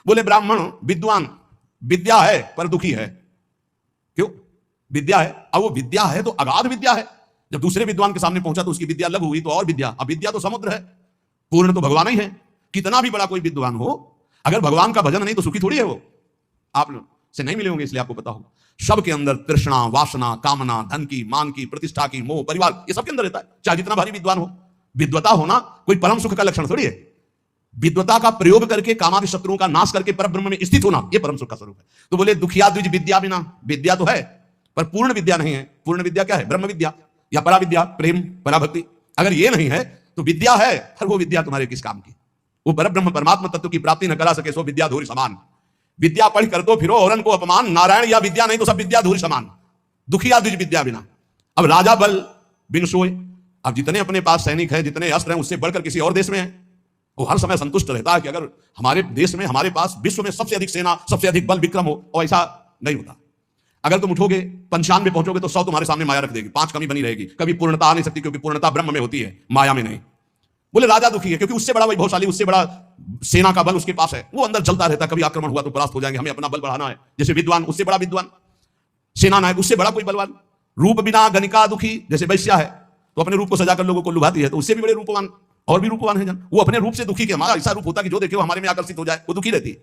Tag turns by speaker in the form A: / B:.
A: बोले ब्राह्मण विद्वान, विद्या है पर दुखी है। क्यों? विद्या है, अब वो विद्या है तो अगाध विद्या है। जब दूसरे विद्वान के सामने पहुंचा तो उसकी विद्या लघु हुई, तो और विद्या, अब विद्या तो समुद्र है, पूर्ण तो भगवान ही है। कितना भी बड़ा कोई विद्वान हो, अगर भगवान का भजन नहीं तो सुखी थोड़ी है वो। आप से नहीं मिले होंगे इसलिए आपको पता होगा। सबके अंदर तृष्णा, वासना, कामना, धन की, मान की, प्रतिष्ठा की, मोह, परिवार, ये सबके अंदर रहता है, चाहे जितना भारी विद्वान हो। विद्वता होना कोई परम सुख का लक्षण थोड़ी है। विद्वता का प्रयोग करके कामादि शत्रुओं का नाश करके परब्रह्म में स्थित होना, यह परम सुख का स्वरूप है। तो बोले दुखिया द्विज विद्या बिना, विद्या तो है पर पूर्ण विद्या नहीं है। पूर्ण विद्या क्या है? ब्रह्म विद्या या परा विद्या, प्रेम, पराभक्ति। अगर ये नहीं है तो विद्या है पर वो विद्या तुम्हारे किस काम की? वो परब्रह्म परमात्मा तत्व की प्राप्ति न करा सके सो विद्या धूरि समान। विद्या पढ़ कर तो फिरो औरन को अपमान, नारायण या विद्या नहीं तो सब विद्या धूरि समान। दुखिया द्विज विद्या बिना। अब राजा बल बिन सोए, अब जितने अपने पास सैनिक हैं, जितने अस्त्र हैं, उससे बढ़कर किसी और देश में है, वो हर समय संतुष्ट रहता है कि अगर हमारे देश में, हमारे पास विश्व में सबसे अधिक सेना, सबसे अधिक बल विक्रम हो। और ऐसा नहीं होता। अगर तुम उठोगे 95 में पहुंचोगे तो 100 तुम्हारे सामने माया रख देगी, 5 कमी बनी रहेगी। कभी पूर्णता आ नहीं सकती, क्योंकि पूर्णता ब्रह्म में होती है, माया में नहीं। बोले राजा दुखी है क्योंकि उससे बड़ा वैभवशाली, उससे बड़ा सेना का बल उसके पास है, वो अंदर जलता रहता है, कभी आक्रमण हुआ तो परास्त हो जाएंगे, हमें अपना बल बढ़ाना है। जैसे विद्वान, उससे बड़ा विद्वान, सेना नायक, उससे बड़ा कोई बलवान। रूप बिना गणिका दुखी, जैसे वैश्या है तो अपने रूप को सजाकर लोगों को लुभाती है, तो उससे भी बड़े रूपवान और भी रूपवान है जन। वो अपने रूप से दुखी, के हमारा ऐसा रूप होता कि जो देखे वो हमारे में आकर्षित हो जाए, वो दुखी रहती है।